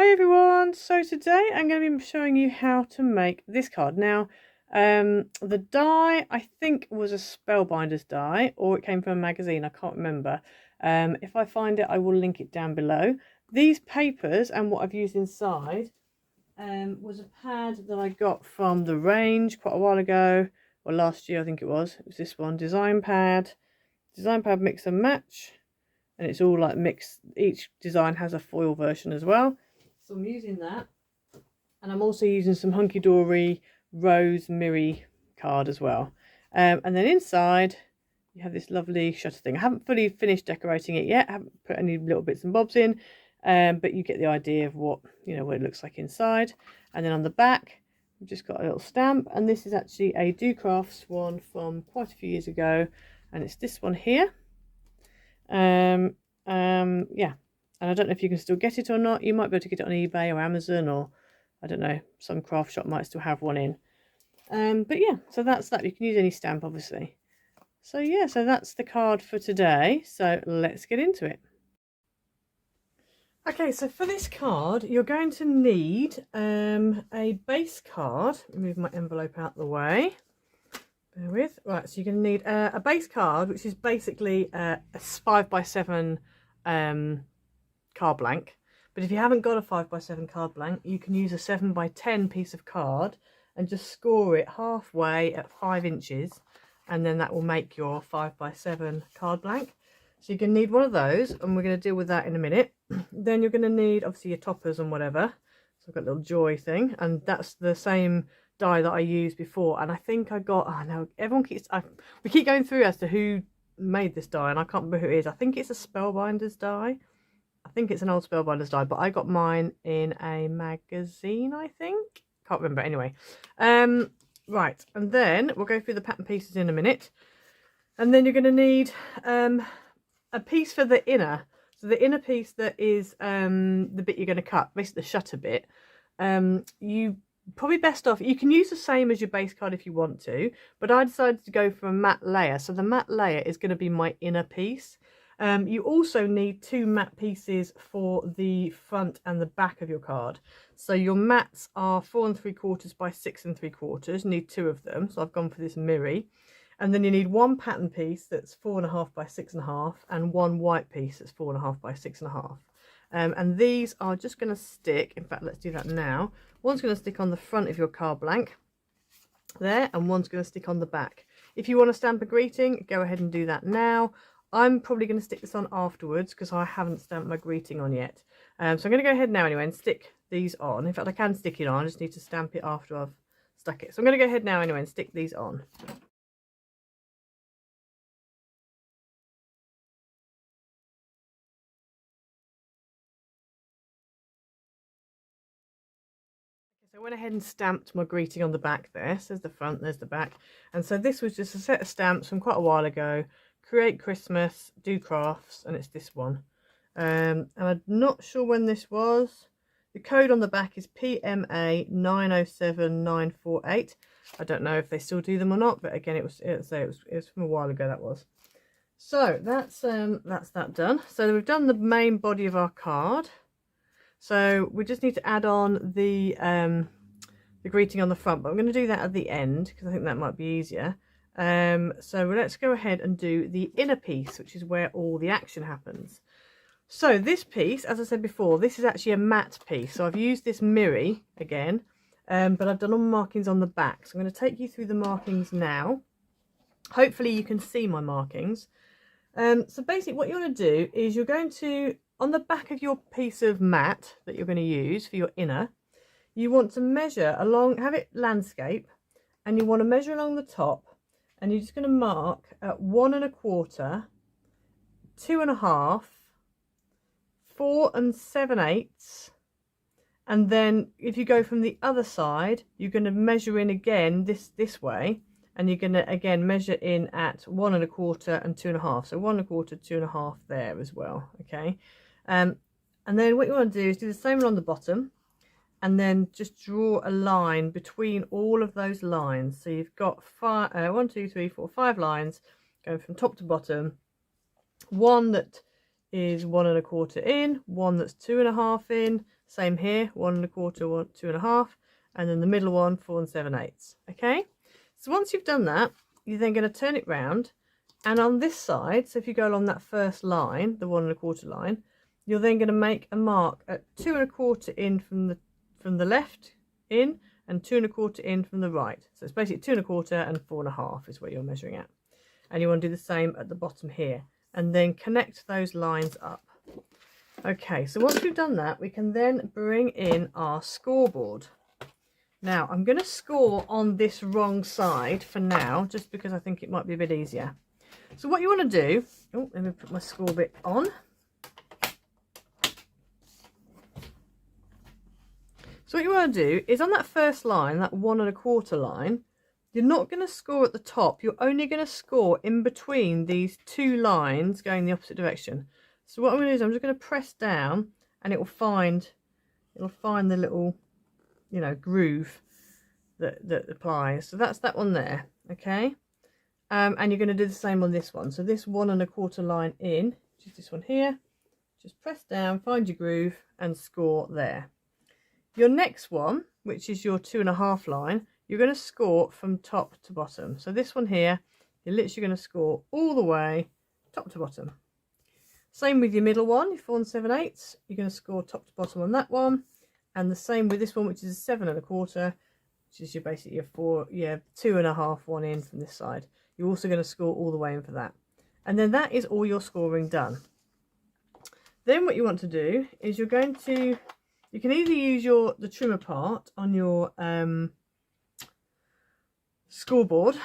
Hi everyone, so today I'm going to be showing you how to make this card. Now the die I think was a Spellbinders die, or it came from a magazine, I can't remember. If I find it I will link it down below. These papers and what I've used inside was a pad that I got from the range quite a while ago, or last year I think it was this one, design pad mix and match. And it's all like mixed. Each design has a foil version as well. So I'm using that. And I'm also using some Hunky Dory Rose Mirri card as well. And then inside you have this lovely shutter thing. I haven't fully finished decorating it yet. I haven't put any little bits and bobs in. But you get the idea of what it looks like inside. And then on the back I've just got a little stamp. And this is actually a Do Crafts one from quite a few years ago. And it's this one here. Yeah, and I don't know if you can still get it or not. You might be able to get it on eBay or Amazon, or I don't know, some craft shop might still have one in. But yeah, so that's that. You can use any stamp obviously. So yeah, so that's the card for today, so let's get into it. Okay, so for this card you're going to need a base card. Let me move my envelope out the way. Bear with. Right, so you're going to need a base card, which is basically a 5x7 card blank. But if you haven't got a 5x7 card blank, you can use a 7x10 piece of card and just score it halfway at 5 inches, and then that will make your 5x7 card blank. So you're going to need one of those, and we're going to deal with that in a minute. Then you're going to need obviously your toppers and whatever. So I've got a little joy thing, and that's the same die that I used before. And I think I got, oh no, everyone keeps, we keep going through as to who made this die, and I can't remember who it is. I think it's a Spellbinders die. I think it's an old Spellbinders die, but I got mine in a magazine, I think. Can't remember anyway. Right, and then we'll go through the pattern pieces in a minute. And then you're going to need a piece for the inner. So the inner piece that is the bit you're going to cut, basically the shutter bit. You probably best off, you can use the same as your base card if you want to, but I decided to go for a matte layer. So the matte layer is going to be my inner piece. You also need 2 matte pieces for the front and the back of your card. So your mattes are 4 3/4 by 6 3/4. You need 2 of them. So I've gone for this Mirri. And then you need 1 pattern piece that's 4.5 by 6.5, and 1 white piece that's 4.5 by 6.5. And these are just going to stick, in fact let's do that now. One's going to stick on the front of your card blank there, and one's going to stick on the back. If you want to stamp a greeting, go ahead and do that now. I'm probably going to stick this on afterwards because I haven't stamped my greeting on yet. So I'm going to go ahead now anyway and stick these on. In fact, I can stick it on, I just need to stamp it after I've stuck it. So I'm going to go ahead now anyway and stick these on. So I went ahead and stamped my greeting on the back there. So there's the front, there's the back. And so this was just a set of stamps from quite a while ago. Create Christmas, Do Crafts, and it's this one. And I'm not sure when this was. The code on the back is PMA 907948. I don't know if they still do them or not, but again, it was from a while ago, that was. So that's that done. So we've done the main body of our card. So we just need to add on the greeting on the front, but I'm going to do that at the end because I think that might be easier. So let's go ahead and do the inner piece, which is where all the action happens. So this piece, as I said before, this is actually a matte piece. So I've used this Mirri again, but I've done all my markings on the back. So I'm going to take you through the markings now. Hopefully you can see my markings. So basically what you want to do is you're going to, on the back of your piece of matte that you're going to use for your inner, you want to measure along, have it landscape, and you want to measure along the top, and you're just going to mark at 1 1/4, 2 1/2, 4 7/8, and then if you go from the other side, you're going to measure in again this way, and you're going to again measure in at 1 1/4 and 2 1/2. So 1 1/4, 2 1/2 there as well. Okay. And then what you want to do is do the same on the bottom, and then just draw a line between all of those lines. So you've got 1, 2, 3, 4, 5 lines going from top to bottom. One that is 1 1/4 in, one that's 2 1/2 in, Same here, 1 1/4, 2 1/2, and then the middle one, 4 7/8. Okay, so once you've done that, you're then going to turn it round, and on this side, so if you go along that first line, the 1 1/4 line, you're then going to make a mark at 2 1/4 in from the left in, and 2 1/4 in from the right. So it's basically 2 1/4 and 4 1/2 is what you're measuring at. And you want to do the same at the bottom here, and then connect those lines up. Okay, so once we've done that, we can then bring in our scoreboard. Now, I'm going to score on this wrong side for now, just because I think it might be a bit easier. So what you want to do, oh, let me put my score bit on. So what you want to do is on that first line, that 1 1/4 line, you're not going to score at the top. You're only going to score in between these two lines going the opposite direction. So what I'm going to do is I'm just going to press down, and it'll find the little, you know, groove that applies. So that's that one there. Okay, and you're going to do the same on this one. So this 1 1/4 line in, which is this one here, just press down, find your groove, and score there. Your next one, which is your 2 1/2 line, you're going to score from top to bottom. So this one here, you're literally going to score all the way top to bottom. Same with your middle one, your 4 7/8, you're going to score top to bottom on that one. And the same with this one, which is a 7 1/4, which is your basically your 2 1/2 one in from this side. You're also going to score all the way in for that. And then that is all your scoring done. Then what you want to do is you're going to, you can either use the trimmer part on your scoreboard,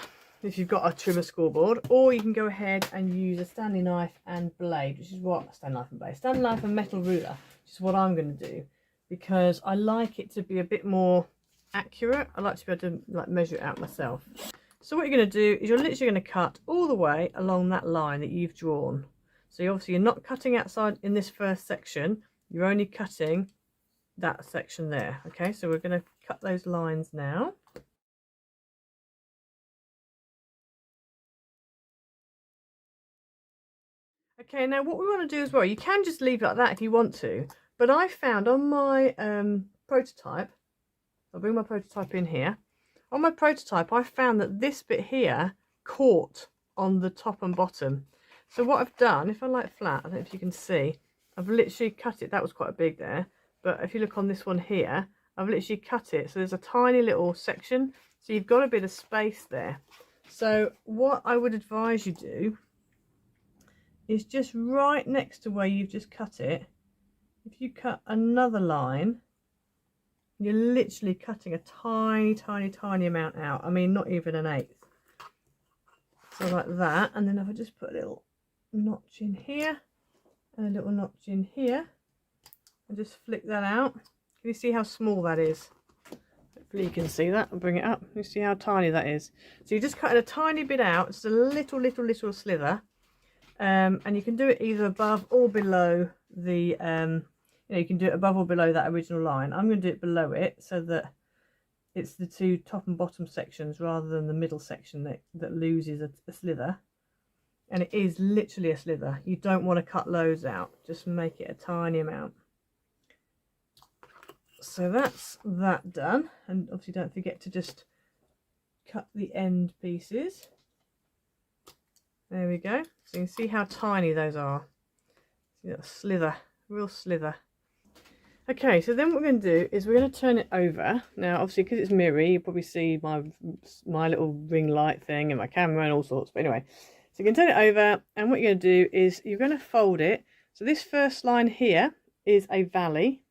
if you've got a trimmer scoreboard, or you can go ahead and use a Stanley knife and blade, which is what Stanley knife and metal ruler, which is what I'm going to do, because I like it to be a bit more accurate. I like to be able to like measure it out myself. So what you're going to do is you're literally going to cut all the way along that line that you've drawn. So obviously you're not cutting outside in this first section, you're only cutting that section there. Okay, so we're going to cut those lines now. Okay, now what we want to do as well, you can just leave it like that if you want to, but I found on my prototype, I'll bring my prototype in here, on my prototype I found that this bit here caught on the top and bottom. So what I've done, if I like flat, I don't know if you can see, I've literally cut it, that was quite big there, but if you look on this one here, I've literally cut it, so there's a tiny little section, so you've got a bit of space there. So what I would advise you do is just right next to where you've just cut it, if you cut another line, you're literally cutting a tiny amount out. I mean, not even an eighth. So like that, and then if I just put a little notch in here and a little notch in here and just flick that out. Can you see how small that is? Hopefully you can see that. I'll bring it up. You see how tiny that is. So you're just cutting a tiny bit out, just a little slither. And you can do it either above or below the you can do it above or below that original line. I'm going to do it below it so that it's the two top and bottom sections rather than the middle section that loses a slither. And it is literally a slither. You don't want to cut loads out, just make it a tiny amount. So that's that done, and obviously don't forget to just cut the end pieces. There we go. So you can see how tiny those are. See that slither, real slither. Okay, so then what we're going to do is we're going to turn it over. Now, obviously, because it's Mirri, you probably see my little ring light thing and my camera and all sorts. But anyway, so you can turn it over, and what you're going to do is you're going to fold it. So this first line here is a valley.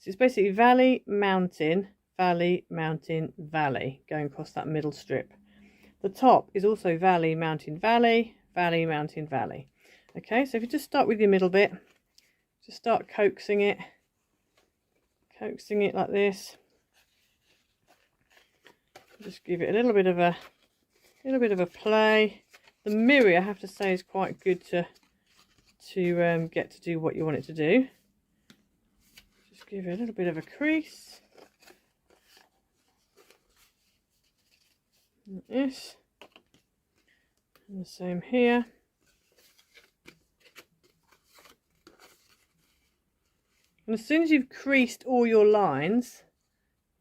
So it's basically valley, mountain, valley, mountain, valley, going across that middle strip. The top is also valley, mountain, valley, valley, mountain, valley. Okay, so if you just start with your middle bit, just start coaxing it like this. Just give it a little bit of a play. The Mirri, I have to say, is quite good to get to do what you want it to do. Just give it a little bit of a crease. Like this. And the same here. And as soon as you've creased all your lines,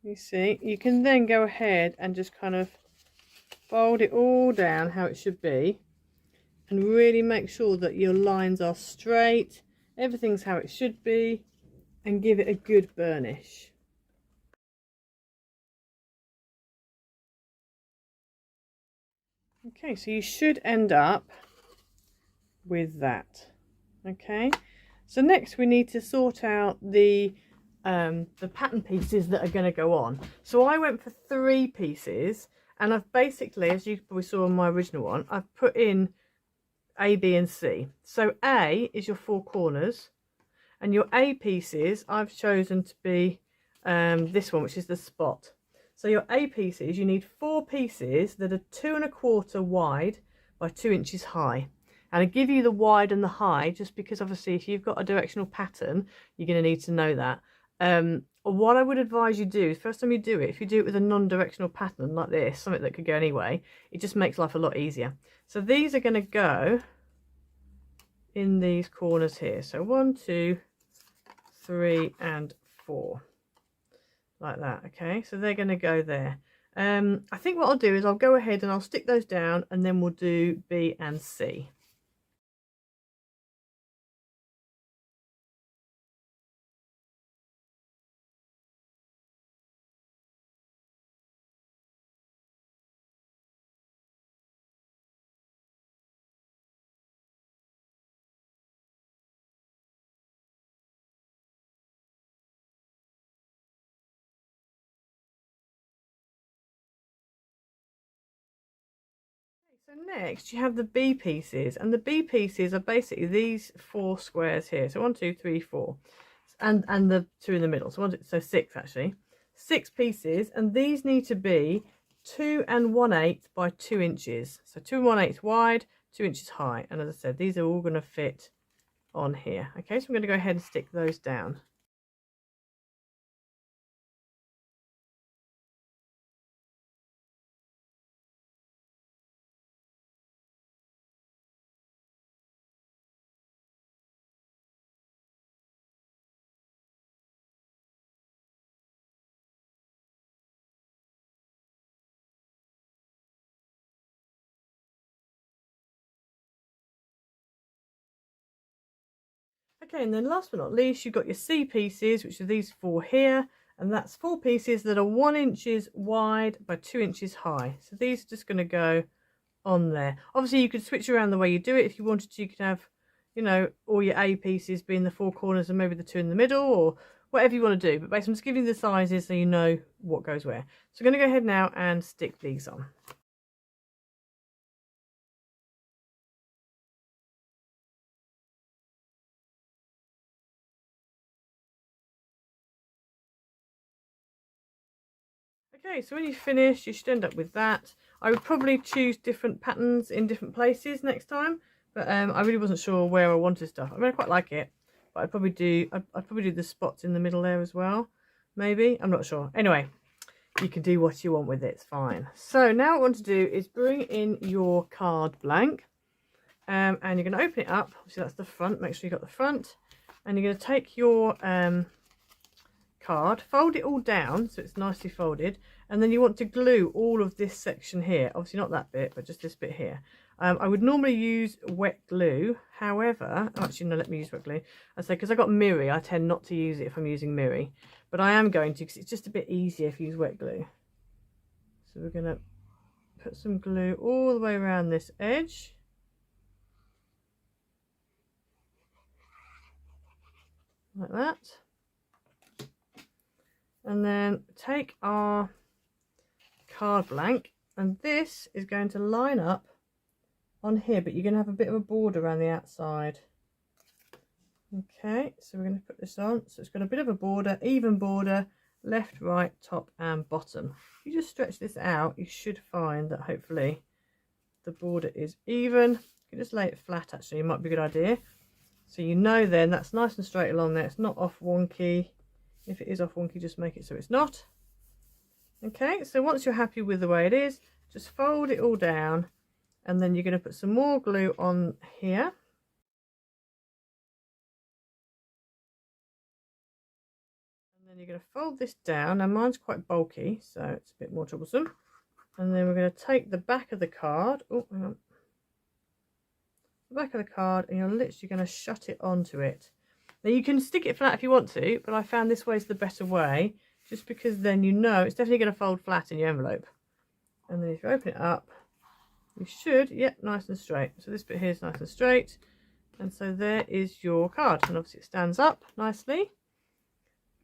you see, you can then go ahead and just kind of fold it all down how it should be, and really make sure that your lines are straight, everything's how it should be, and give it a good burnish. Okay, so you should end up with that. Okay, so next we need to sort out the pattern pieces that are going to go on. So I went for 3 pieces, and I've basically, as you probably saw in my original one, I've put in A, B and C. So A is your 4 corners, and your A pieces I've chosen to be this one, which is the spot. So your A pieces, you need 4 pieces that are 2 1/4 wide by 2 inches high. And I give you the wide and the high just because obviously if you've got a directional pattern, you're going to need to know that. What I would advise you do, first time you do it, if you do it with a non-directional pattern like this, something that could go anyway, it just makes life a lot easier. So these are going to go in these corners here. So 1, 2, 3 and 4. Like that. Okay, so they're going to go there. I think what I'll do is I'll go ahead and I'll stick those down, and then we'll do B and C. So next you have the B pieces, and the B pieces are basically these 4 squares here. So 1, 2, 3, 4, and the 2 in the middle. So 6 actually, 6 pieces, and these need to be 2 1/8 by 2 inches. So 2 1/8 wide, 2 inches high, and as I said, these are all going to fit on here. Okay, so I'm going to go ahead and stick those down. Okay, and then last but not least, you've got your C pieces, which are these 4 here, and that's 4 pieces that are 1 inches wide by 2 inches high. So these are just going to go on there. Obviously, you could switch around the way you do it. If you wanted to, you could have, you know, all your A pieces being the 4 corners and maybe the 2 in the middle, or whatever you want to do. But basically, I'm just giving you the sizes so you know what goes where. So I'm going to go ahead now and stick these on. Okay, so when you finish, you should end up with that. I would probably choose different patterns in different places next time, but I really wasn't sure where I wanted stuff. I mean, I quite like it, but I'd probably do the spots in the middle there as well. Maybe, I'm not sure. Anyway, you can do what you want with it. It's fine. So now what I want to do is bring in your card blank, and you're going to open it up. So that's the front. Make sure you got the front, and you're going to take your card, fold it all down so it's nicely folded, and then you want to glue all of this section here, obviously not that bit but just this bit here. I would normally use wet glue, however, actually no, let me use wet glue. I say because I got Mirri, I tend not to use it if I'm using Mirri, but I am going to because it's just a bit easier if you use wet glue. So we're going to put some glue all the way around this edge. Like that. And then take our card blank, and this is going to line up on here, but you're going to have a bit of a border around the outside. Okay, so we're going to put this on. So it's got a bit of a border, even border, left, right, top and bottom. If you just stretch this out, you should find that hopefully the border is even. You can just lay it flat, actually, it might be a good idea. So you know then that's nice and straight along there. It's not off wonky. If it is off wonky, just make it so it's not. Okay, so once you're happy with the way it is, just fold it all down, and then you're going to put some more glue on here. then you're going to fold this down. Now mine's quite bulky, so it's a bit more troublesome. And then we're going to take the back of the card. Oh, hang on. The back of the card, and you're literally going to shut it onto it. Now you can stick it flat if you want to, but I found this way is the better way, just because then you know it's definitely going to fold flat in your envelope. And then if you open it up, you should, yep, nice and straight. So this bit here is nice and straight. And so there is your card, and obviously it stands up nicely.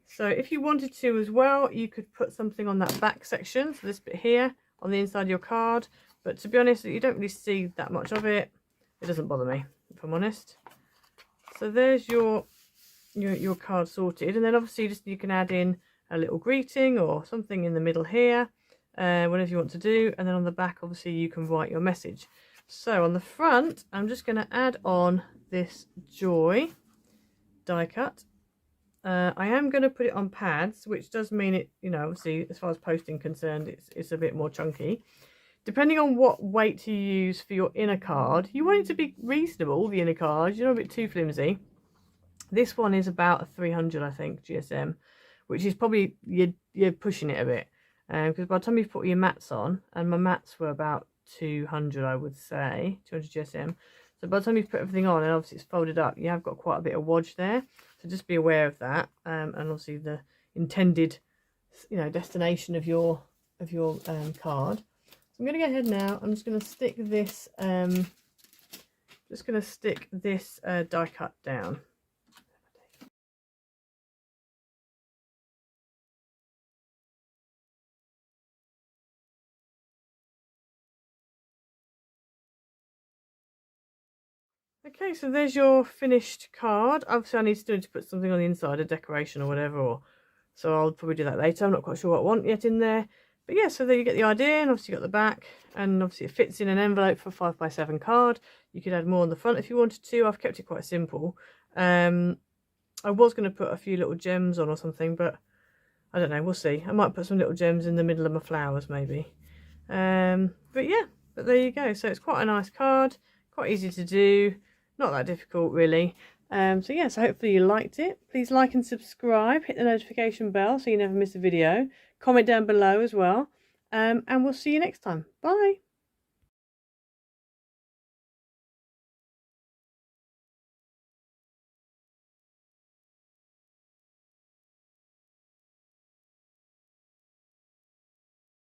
So if you wanted to as well, you could put something on that back section, so this bit here on the inside of your card, but to be honest, you don't really see that much of it. It doesn't bother me, if I'm honest. So there's your card sorted, and then obviously you can add in a little greeting or something in the middle here, whatever you want to do, and then on the back obviously you can write your message. So on the front, I'm just going to add on this joy die cut. I am going to put it on pads, which does mean it, you know, obviously as far as posting concerned, it's a bit more chunky. Depending on what weight you use for your inner card, you want it to be reasonable, the inner card, you're not a bit too flimsy. This one is about a 300, I think, GSM, which is probably, you're pushing it a bit. Because by the time you've put your mats on, and my mats were about 200, I would say, 200 GSM. So by the time you've put everything on, and obviously it's folded up, you have got quite a bit of wodge there. So just be aware of that, and obviously the intended, you know, destination of your card. So I'm going to go ahead now. I'm just going to stick this, die cut down. Okay, so there's your finished card. Obviously I need to put something on the inside, a decoration or whatever, so I'll probably do that later. I'm not quite sure what I want yet in there. But yeah, so there you get the idea, and obviously you got the back, and obviously it fits in an envelope for a 5x7 card. You could add more on the front if you wanted to. I've kept it quite simple. I was going to put a few little gems on or something, but I don't know, we'll see. I might put some little gems in the middle of my flowers maybe. But yeah, but there you go. So it's quite a nice card, quite easy to do. Not that difficult really. So yeah, so hopefully you liked it. Please like and subscribe, hit the notification bell so you never miss a video. Comment down below as well, and we'll see you next time. Bye.